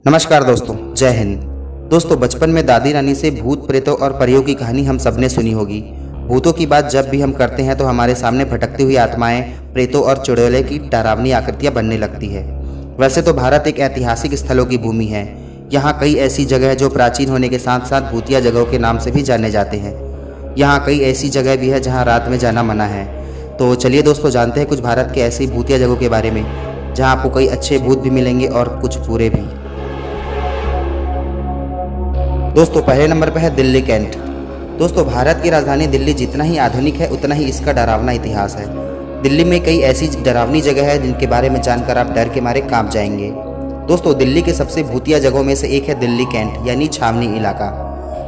नमस्कार दोस्तों, जय हिंद। दोस्तों, बचपन में दादी नानी से भूत प्रेतों और परियों की कहानी हम सबने सुनी होगी। भूतों की बात जब भी हम करते हैं तो हमारे सामने भटकती हुई आत्माएं, प्रेतों और चुड़ैलों की डरावनी आकृतियां बनने लगती है। वैसे तो भारत एक ऐतिहासिक स्थलों की भूमि है। यहाँ कई ऐसी जगह जो प्राचीन होने के साथ साथ भूतिया जगहों के नाम से भी जाने जाते हैं। यहाँ कई ऐसी जगह भी है जहाँ रात में जाना मना है। तो चलिए दोस्तों, जानते हैं कुछ भारत के ऐसी भूतिया जगहों के बारे में जहाँ आपको कई अच्छे भूत भी मिलेंगे और कुछ बुरे भी। दोस्तों, पहले नंबर पर है दिल्ली कैंट। दोस्तों, भारत की राजधानी दिल्ली जितना ही आधुनिक है उतना ही इसका डरावना इतिहास है। दिल्ली में कई ऐसी डरावनी जगह है जिनके बारे में जानकर आप डर के मारे कांप जाएंगे। दोस्तों, दिल्ली के सबसे भूतिया जगहों में से एक है दिल्ली कैंट यानी छावनी इलाका।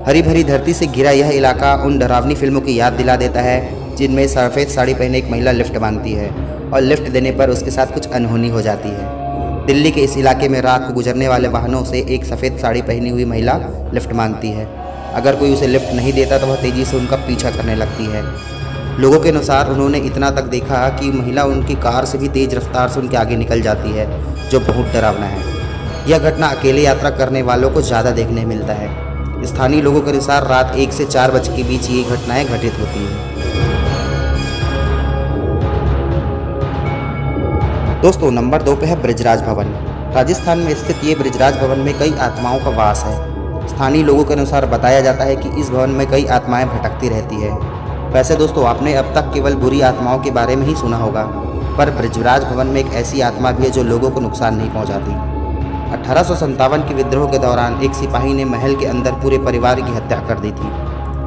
हरी भरी धरती से घिरा यह इलाका उन डरावनी फिल्मों की याद दिला देता है जिनमें सफ़ेद साड़ी पहने एक महिला लिफ्ट मांगती है और लिफ्ट देने पर उसके साथ कुछ अनहोनी हो जाती है। दिल्ली के इस इलाके में रात को गुजरने वाले वाहनों से एक सफ़ेद साड़ी पहनी हुई महिला लिफ्ट मांगती है। अगर कोई उसे लिफ्ट नहीं देता तो वह तेज़ी से उनका पीछा करने लगती है। लोगों के अनुसार उन्होंने इतना तक देखा कि महिला उनकी कार से भी तेज़ रफ्तार से उनके आगे निकल जाती है, जो बहुत डरावना है। यह घटना अकेले यात्रा करने वालों को ज़्यादा देखने मिलता है। स्थानीय लोगों के अनुसार रात 1 से 4 बजे के बीच ये घटनाएँ घटित होती हैं। दोस्तों, नंबर 2 पे है ब्रिजराज भवन। राजस्थान में स्थित ये ब्रिजराज भवन में कई आत्माओं का वास है। स्थानीय लोगों के अनुसार बताया जाता है कि इस भवन में कई आत्माएं भटकती रहती है। वैसे दोस्तों, आपने अब तक केवल बुरी आत्माओं के बारे में ही सुना होगा, पर ब्रिजराज भवन में एक ऐसी आत्मा भी है जो लोगों को नुकसान नहीं पहुंचाती। 1857 के विद्रोह के दौरान एक सिपाही ने महल के अंदर पूरे परिवार की हत्या कर दी थी।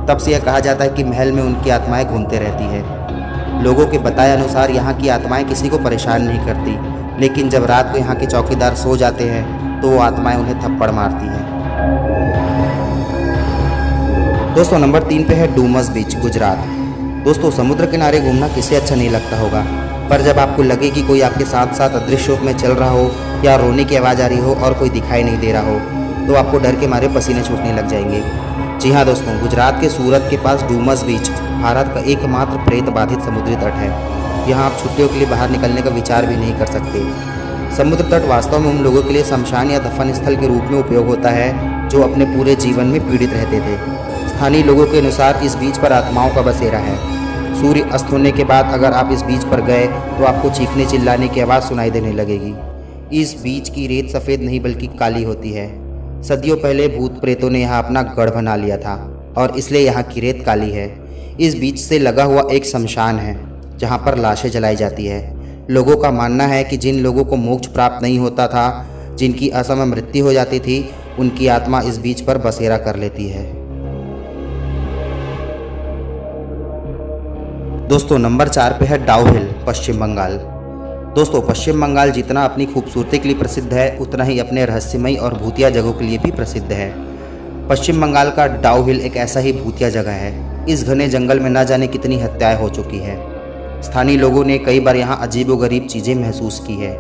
तब से यह कहा जाता है कि महल में उनकी आत्माएं घूमते रहती है। लोगों के बताए अनुसार यहाँ की आत्माएं किसी को परेशान नहीं करती, लेकिन जब रात को यहाँ के चौकीदार सो जाते हैं तो वो आत्माएं उन्हें थप्पड़ मारती हैं। दोस्तों, नंबर 3 पे है डूमस बीच, गुजरात। दोस्तों, समुद्र किनारे घूमना किसे अच्छा नहीं लगता होगा, पर जब आपको लगे कि कोई आपके साथ साथ अदृश्य रूप में चल रहा हो या रोने की आवाज़ आ रही हो और कोई दिखाई नहीं दे रहा हो तो आपको डर के मारे पसीने छूटने लग जाएंगे। जी हाँ दोस्तों, गुजरात के सूरत के पास डूमस बीच भारत का एकमात्र प्रेत बाधित समुद्री तट है। यहाँ आप छुट्टियों के लिए बाहर निकलने का विचार भी नहीं कर सकते। समुद्र तट वास्तव में उन लोगों के लिए शमशान या दफन स्थल के रूप में उपयोग होता है जो अपने पूरे जीवन में पीड़ित रहते थे। स्थानीय लोगों के अनुसार इस बीच पर आत्माओं का बसेरा है। सूर्य अस्त होने के बाद अगर आप इस बीच पर गए तो आपको चीखने चिल्लाने की आवाज़ सुनाई देने लगेगी। इस बीच की रेत सफ़ेद नहीं बल्कि काली होती है। सदियों पहले भूत प्रेतों ने यहाँ अपना गढ़ बना लिया था और इसलिए यहाँ की रेत काली है। इस बीच से लगा हुआ एक शमशान है जहाँ पर लाशें जलाई जाती है। लोगों का मानना है कि जिन लोगों को मोक्ष प्राप्त नहीं होता था, जिनकी असमय मृत्यु हो जाती थी, उनकी आत्मा इस बीच पर बसेरा कर लेती है। दोस्तों, नंबर 4 पे है डाउ हिल, पश्चिम बंगाल। दोस्तों, पश्चिम बंगाल जितना अपनी खूबसूरती के लिए प्रसिद्ध है उतना ही अपने रहस्यमयी और भूतिया जगहों के लिए भी प्रसिद्ध है। पश्चिम बंगाल का डाउ हिल एक ऐसा ही भूतिया जगह है। इस घने जंगल में न जाने कितनी हत्याएं हो चुकी है। स्थानीय लोगों ने कई बार यहाँ अजीबोगरीब चीज़ें महसूस की है।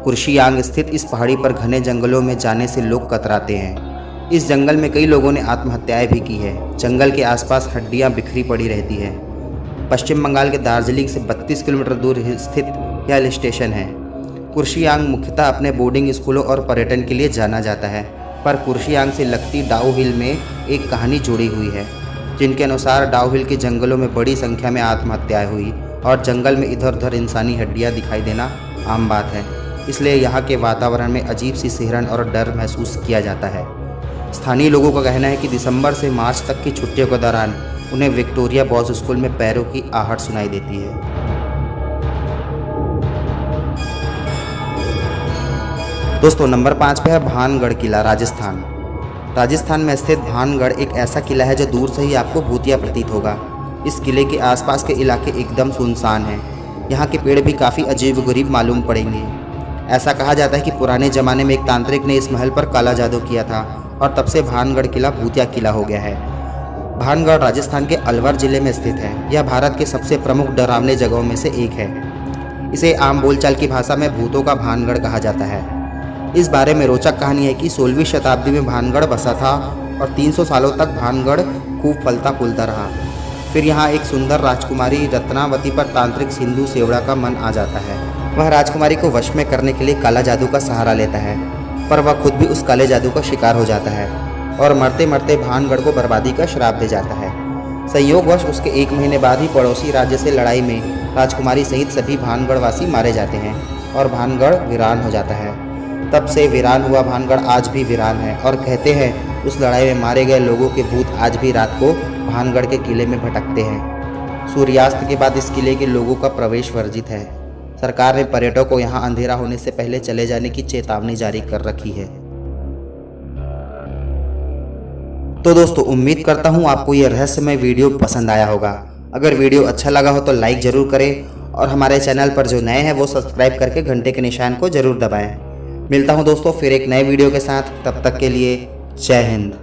कुर्शियांग स्थित इस पहाड़ी पर घने जंगलों में जाने से लोग कतराते हैं। इस जंगल में कई लोगों ने आत्महत्याएं भी की है। जंगल के आसपास हड्डियाँ बिखरी पड़ी रहती है। पश्चिम बंगाल के दार्जिलिंग से 32 किलोमीटर दूर स्थित यह हिल स्टेशन है। कुर्शियांग मुख्यतः अपने बोर्डिंग स्कूलों और पर्यटन के लिए जाना जाता है, पर कुर्शियांग से लगती डाउ हिल में एक कहानी जुड़ी हुई है, जिनके अनुसार डाउ हिल के जंगलों में बड़ी संख्या में आत्महत्याएं हुई और जंगल में इधर उधर इंसानी हड्डियां दिखाई देना आम बात है। इसलिए यहाँ के वातावरण में अजीब सी सिहरन और डर महसूस किया जाता है। स्थानीय लोगों का कहना है कि दिसंबर से मार्च तक की छुट्टियों के दौरान उन्हें विक्टोरिया बॉयज स्कूल में पैरों की आहट सुनाई देती है। दोस्तों, नंबर 5 पे है भानगढ़ किला, राजस्थान। राजस्थान में स्थित भानगढ़ एक ऐसा किला है जो दूर से ही आपको भूतिया प्रतीत होगा। इस किले के आसपास के इलाके एकदम सुनसान हैं। यहाँ के पेड़ भी काफ़ी अजीबोगरीब मालूम पड़ेंगे। ऐसा कहा जाता है कि पुराने ज़माने में एक तांत्रिक ने इस महल पर काला जादू किया था और तब से भानगढ़ किला भूतिया किला हो गया है। भानगढ़ राजस्थान के अलवर जिले में स्थित है। यह भारत के सबसे प्रमुख डरावने जगहों में से एक है। इसे आम बोलचाल की भाषा में भूतों का भानगढ़ कहा जाता है। इस बारे में रोचक कहानी है कि 16वीं शताब्दी में भानगढ़ बसा था और 300 सालों तक भानगढ़ खूब फलता फूलता रहा। फिर यहाँ एक सुंदर राजकुमारी रत्नावती पर तांत्रिक सिंधु सेवड़ा का मन आ जाता है। वह राजकुमारी को वश में करने के लिए काला जादू का सहारा लेता है। पर वह खुद भी उस काले जादू का शिकार हो जाता है और मरते मरते भानगढ़ को बर्बादी का श्राप दे जाता है। संयोगवश उसके 1 महीने बाद ही पड़ोसी राज्य से लड़ाई में राजकुमारी सहित सभी भानगढ़वासी मारे जाते हैं और भानगढ़ वीरान हो जाता है। तब से वीरान हुआ भानगढ़ आज भी वीरान है और कहते हैं उस लड़ाई में मारे गए लोगों के भूत आज भी रात को भानगढ़ के किले में भटकते हैं। सूर्यास्त के बाद इस किले के लोगों का प्रवेश वर्जित है। सरकार ने पर्यटकों को यहाँ अंधेरा होने से पहले चले जाने की चेतावनी जारी कर रखी है। तो दोस्तों, उम्मीद करता हूँ आपको ये रहस्यमय वीडियो पसंद आया होगा। अगर वीडियो अच्छा लगा हो तो लाइक ज़रूर करें और हमारे चैनल पर जो नए हैं वो सब्सक्राइब करके घंटे के निशान को ज़रूर दबाएं। मिलता हूँ दोस्तों फिर एक नए वीडियो के साथ, तब तक के लिए जय हिंद।